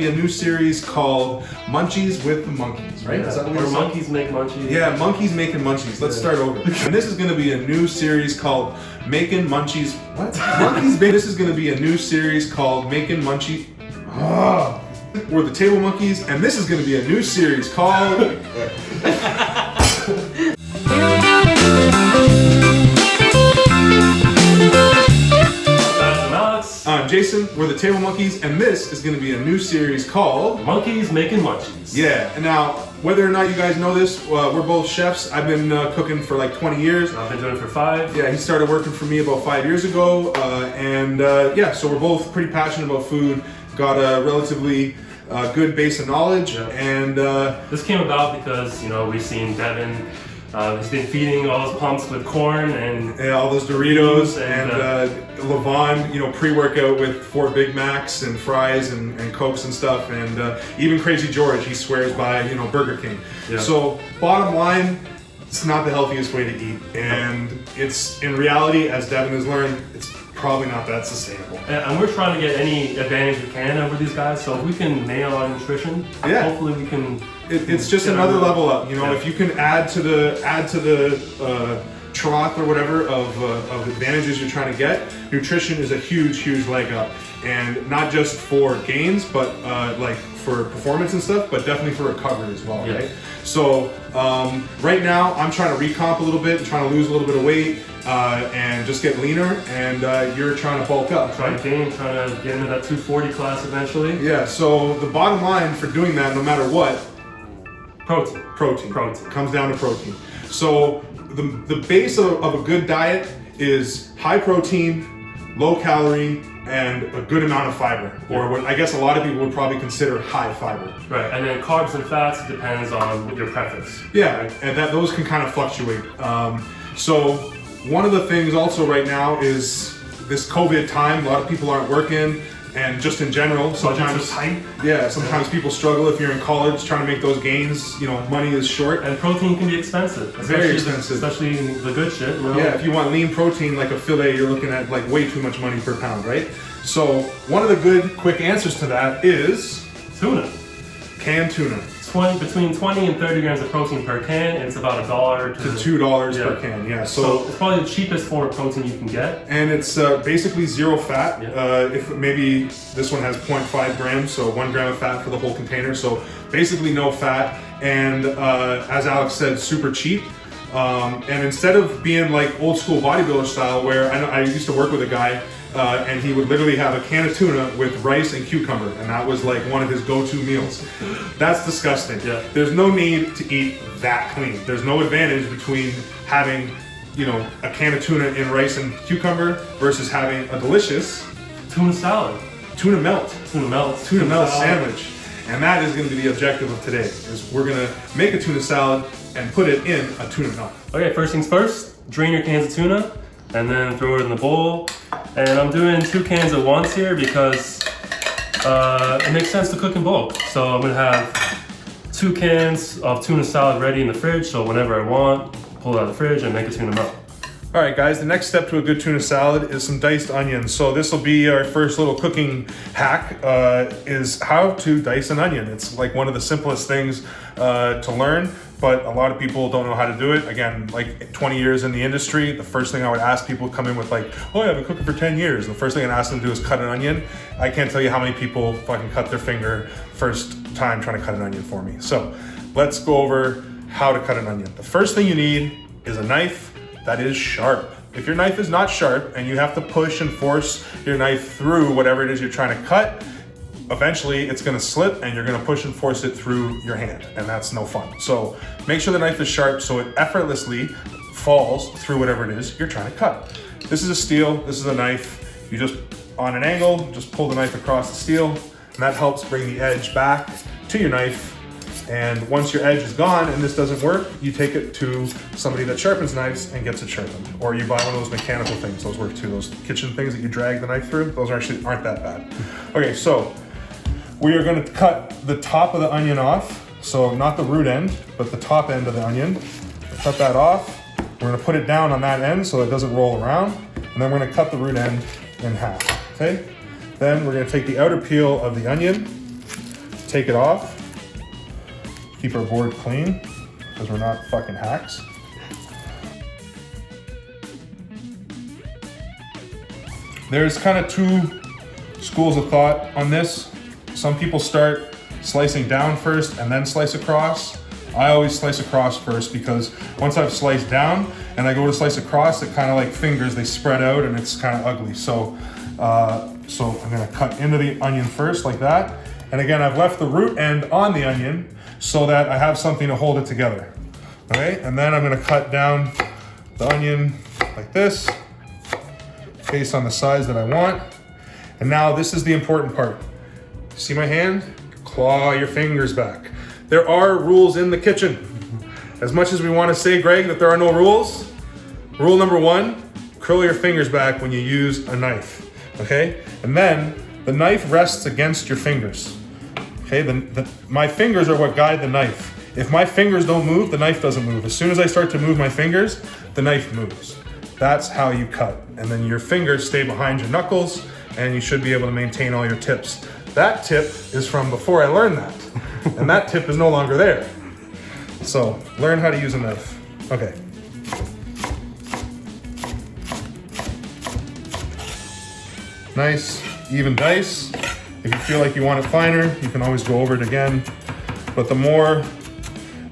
be a new series called Munchies with the Monkeys, right? Yeah. Is that what Or Monkeys Make Munchies. Yeah, Monkeys Making Munchies. Let's start over. And this is going to be a new series called Making Munchies. What? This is going to be a new series called Making Munchies. We're the Table Monkeys, and this is going to be a new series called. I'm Jason, we're the Table Monkeys, and this is going to be a new series called Monkeys Making Munchies. Yeah, and now, whether or not you guys know this, we're both chefs. I've been cooking for like 20 years. I've been doing it for 5. Yeah, he started working for me about 5 years ago, yeah, so we're both pretty passionate about food, got a relatively good base of knowledge, and... this came about because, you know, we've seen Devin. He's been feeding all those pumps with corn and all those Doritos and Levon, you know, pre-workout with 4 Big Macs and fries and Cokes and stuff, and even Crazy George, he swears by, you know, Burger King. Yeah. So bottom line, it's not the healthiest way to eat, and it's, in reality, as Devin has learned, it's probably not that sustainable. And we're trying to get any advantage we can over these guys, so if we can nail our nutrition, hopefully we can... It's just another level up, you know. If you can add to the trough or whatever of advantages you're trying to get, nutrition is a huge leg up, and not just for gains, but like for performance and stuff, but definitely for recovery as well, right? So right now I'm trying to recomp a little bit, trying to lose a little bit of weight, and just get leaner, and you're trying to bulk up. Trying to gain, trying to get into that 240 class eventually. Yeah, so the bottom line for doing that, no matter what, Protein. Comes down to protein. So the base of a good diet is high protein, low calorie, and a good amount of fiber, or what I guess a lot of people would probably consider high fiber. Right, and then carbs and fats depends on your preference. Yeah, and those can kind of fluctuate. So one of the things also right now is this COVID time. A lot of people aren't working. And just in general, sometimes people struggle if you're in college trying to make those gains. You know, money is short. And protein can be expensive. Very expensive. Especially the good shit. You know? Yeah, if you want lean protein like a fillet, you're looking at like way too much money per pound, right? So one of the good quick answers to that is... tuna. Canned tuna. Between 20 and 30 grams of protein per can, and it's about $1 to $2 per can. Yeah, so it's probably the cheapest form of protein you can get. And it's basically 0 fat. If maybe this one has 0.5 grams, so 1 gram of fat for the whole container. So basically no fat, and as Alex said, super cheap. And instead of being like old school bodybuilder style, where I used to work with a guy. And he would literally have a can of tuna with rice and cucumber, and that was like one of his go-to meals. That's disgusting. Yeah. There's no need to eat that clean. There's no advantage between having, you know, a can of tuna in rice and cucumber versus having a delicious tuna salad, tuna melt sandwich. And that is going to be the objective of today. Is we're going to make a tuna salad and put it in a tuna melt. Okay, first things first. Drain your cans of tuna, and then throw it in the bowl. And I'm doing 2 cans at once here because it makes sense to cook in bulk. So I'm gonna have 2 cans of tuna salad ready in the fridge, so whenever I want, pull it out of the fridge and make a tuna melt. All right, guys, the next step to a good tuna salad is some diced onions. So this will be our first little cooking hack, is how to dice an onion. It's like one of the simplest things to learn, but a lot of people don't know how to do it. Again, like 20 years in the industry, the first thing I would ask people come in with like, oh, I've been cooking for 10 years. The first thing I'd ask them to do is cut an onion. I can't tell you how many people fucking cut their finger first time trying to cut an onion for me. So let's go over how to cut an onion. The first thing you need is a knife that is sharp. If your knife is not sharp and you have to push and force your knife through whatever it is you're trying to cut, eventually it's gonna slip and you're gonna push and force it through your hand, and that's no fun. So make sure the knife is sharp so it effortlessly falls through whatever it is you're trying to cut. This is a steel, this is a knife. You just, on an angle, just pull the knife across the steel, and that helps bring the edge back to your knife. And once your edge is gone and this doesn't work, you take it to somebody that sharpens knives and gets it sharpened. Or you buy one of those mechanical things, those work too. Those kitchen things that you drag the knife through, those actually aren't that bad. Okay, so we are gonna cut the top of the onion off. So not the root end, but the top end of the onion. Cut that off. We're gonna put it down on that end so it doesn't roll around. And then we're gonna cut the root end in half, okay? Then we're gonna take the outer peel of the onion, take it off. Keep our board clean, because we're not fucking hacks. There's kind of two schools of thought on this. Some people start slicing down first and then slice across. I always slice across first, because once I've sliced down and I go to slice across, it kind of like fingers, they spread out and it's kind of ugly. So I'm gonna cut into the onion first like that. And again, I've left the root end on the onion so that I have something to hold it together. Okay, and then I'm gonna cut down the onion like this, based on the size that I want. And now this is the important part. See my hand? Claw your fingers back. There are rules in the kitchen. As much as we want to say, Greg, that there are no rules, rule number one, curl your fingers back when you use a knife, okay? And then the knife rests against your fingers, okay? My fingers are what guide the knife. If my fingers don't move, the knife doesn't move. As soon as I start to move my fingers, the knife moves. That's how you cut. And then your fingers stay behind your knuckles, and you should be able to maintain all your tips. That tip is from before I learned that. And that tip is no longer there. So learn how to use a knife. Okay. Nice, even dice. If you feel like you want it finer, you can always go over it again. But the more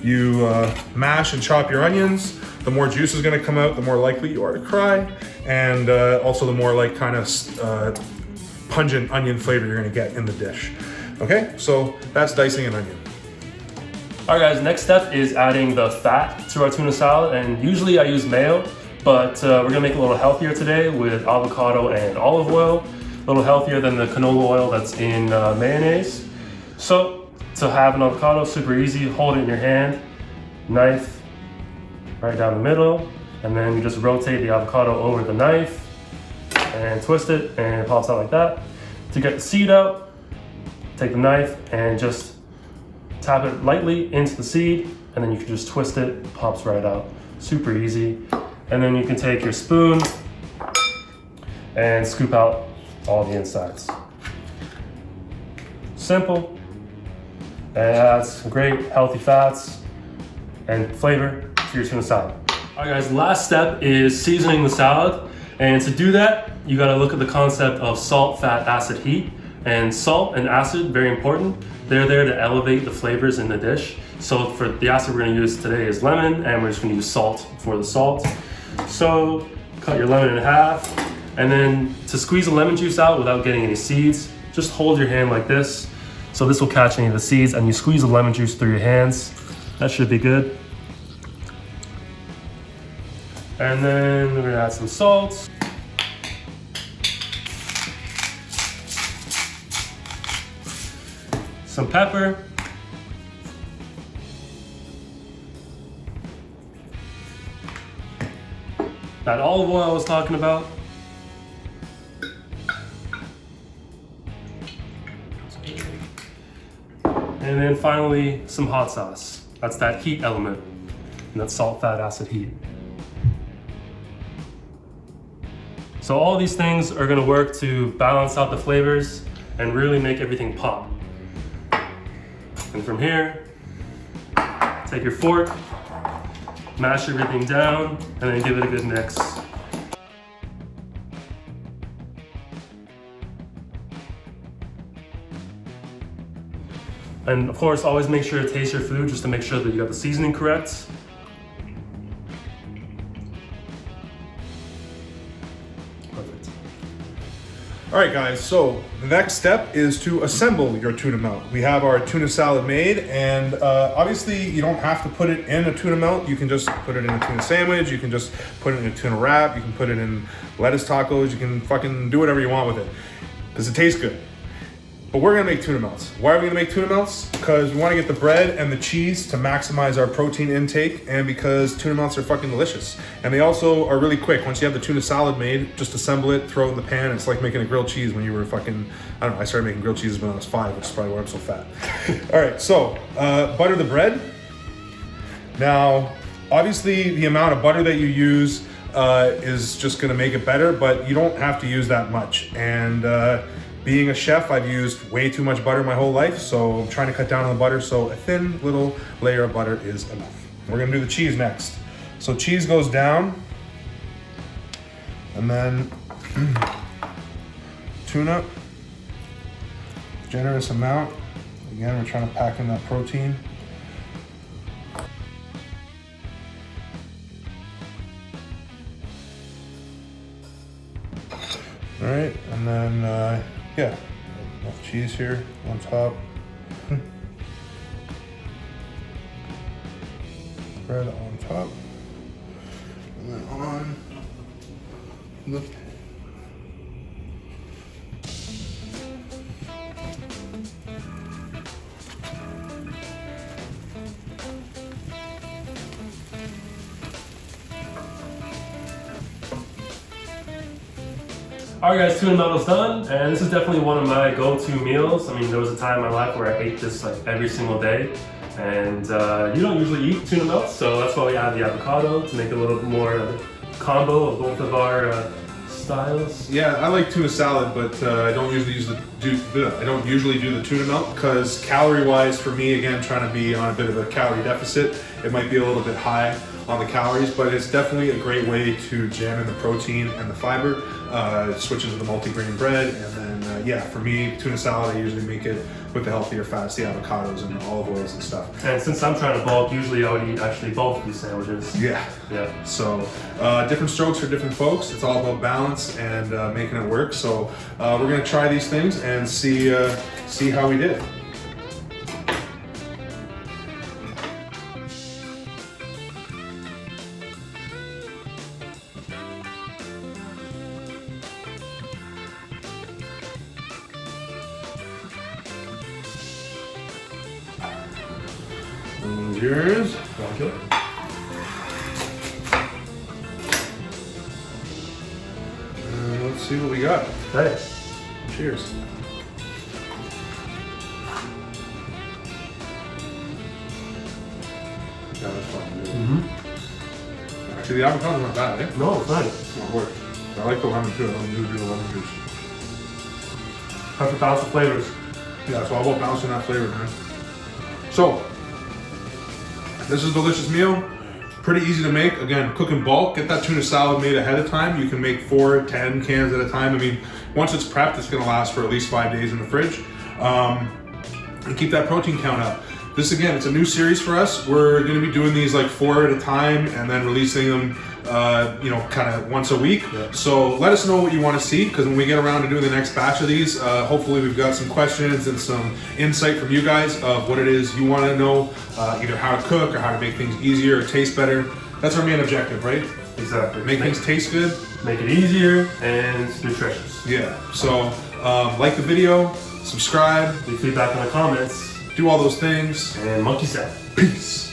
you mash and chop your onions, the more juice is gonna come out, the more likely you are to cry. And also the more like kind of pungent onion flavor you're gonna get in the dish. Okay, so that's dicing an onion. All right guys, next step is adding the fat to our tuna salad, and usually I use mayo, but we're gonna make it a little healthier today with avocado and olive oil, a little healthier than the canola oil that's in mayonnaise. So to have an avocado, super easy, hold it in your hand, knife right down the middle, and then you just rotate the avocado over the knife and twist it, and it pops out like that. To get the seed out, take the knife and just tap it lightly into the seed, and then you can just twist it, it pops right out. Super easy. And then you can take your spoon and scoop out all the insides. Simple. And it adds some great healthy fats and flavor to your tuna salad. All right guys, last step is seasoning the salad. And to do that, you gotta look at the concept of salt, fat, acid, heat. And salt and acid, very important. They're there to elevate the flavors in the dish. So for the acid we're gonna use today is lemon, and we're just gonna use salt for the salt. So cut your lemon in half, and then to squeeze the lemon juice out without getting any seeds, just hold your hand like this. So this will catch any of the seeds, and you squeeze the lemon juice through your hands. That should be good. And then we're gonna add some salt. Some pepper. That olive oil I was talking about. And then finally, some hot sauce. That's that heat element. And that's salt, fat, acid, heat. So all these things are gonna work to balance out the flavors and really make everything pop. And from here, take your fork, mash everything down, and then give it a good mix. And of course, always make sure to taste your food just to make sure that you got the seasoning correct. Perfect. All right guys, so the next step is to assemble your tuna melt. We have our tuna salad made, and obviously you don't have to put it in a tuna melt. You can just put it in a tuna sandwich, you can just put it in a tuna wrap, you can put it in lettuce tacos, you can fucking do whatever you want with it, because it tastes good. But we're gonna make tuna melts. Why are we gonna make tuna melts? Because we wanna get the bread and the cheese to maximize our protein intake, and because tuna melts are fucking delicious. And they also are really quick. Once you have the tuna salad made, just assemble it, throw it in the pan. It's like making a grilled cheese when you were fucking, I don't know, I started making grilled cheeses when I was 5, which is probably why I'm so fat. All right, so butter the bread. Now, obviously the amount of butter that you use is just gonna make it better, but you don't have to use that much. And Being a chef, I've used way too much butter my whole life, so I'm trying to cut down on the butter, so a thin little layer of butter is enough. We're gonna do the cheese next. So cheese goes down, and then tuna, generous amount. Again, we're trying to pack in that protein. All right, and then, yeah, enough cheese here on top. Bread on top. And then on the Alright guys, tuna melo's done, and this is definitely one of my go-to meals. I mean, there was a time in my life where I ate this like every single day, and you don't usually eat tuna melt, so that's why we add the avocado to make it a little bit more combo of both of our styles. Yeah, I like tuna salad, but I don't usually do the tuna melt because calorie-wise, for me, again, trying to be on a bit of a calorie deficit, it might be a little bit high on the calories, but it's definitely a great way to jam in the protein and the fiber. Switch into the multi-grain bread, and then yeah, for me, tuna salad, I usually make it with the healthier fats, the avocados and the olive oils and stuff. And since I'm trying to bulk, usually I would eat actually both of these sandwiches. Yeah. So different strokes for different folks. It's all about balance and making it work. So we're gonna try these things and see how we did. Yours. Thank you. Let's see what we got. Okay. Cheers. Yeah, that's fine. Mm-hmm. Actually, the avocado's not bad, eh? No, it's nice. It's not worse. I like the lemon too. I don't usually do the lemon juice. Perfect balance of flavors. Yeah, it's all about balancing that flavor, man. So, this is a delicious meal. Pretty easy to make. Again, cook in bulk. Get that tuna salad made ahead of time. You can make 4, 10 cans at a time. I mean, once it's prepped, it's gonna last for at least 5 days in the fridge. And keep that protein count up. This, again, it's a new series for us. We're gonna be doing these like 4 at a time and then releasing them you know, kind of once a week. Yeah. So let us know what you want to see, because when we get around to doing the next batch of these, hopefully we've got some questions and some insight from you guys of what it is you want to know, either how to cook or how to make things easier or taste better. That's our main objective, right? Exactly. Make things taste good. Make it easier and nutritious. Yeah. So like the video, subscribe, Leave feedback in the comments. do all those things. And monkey salad. Peace.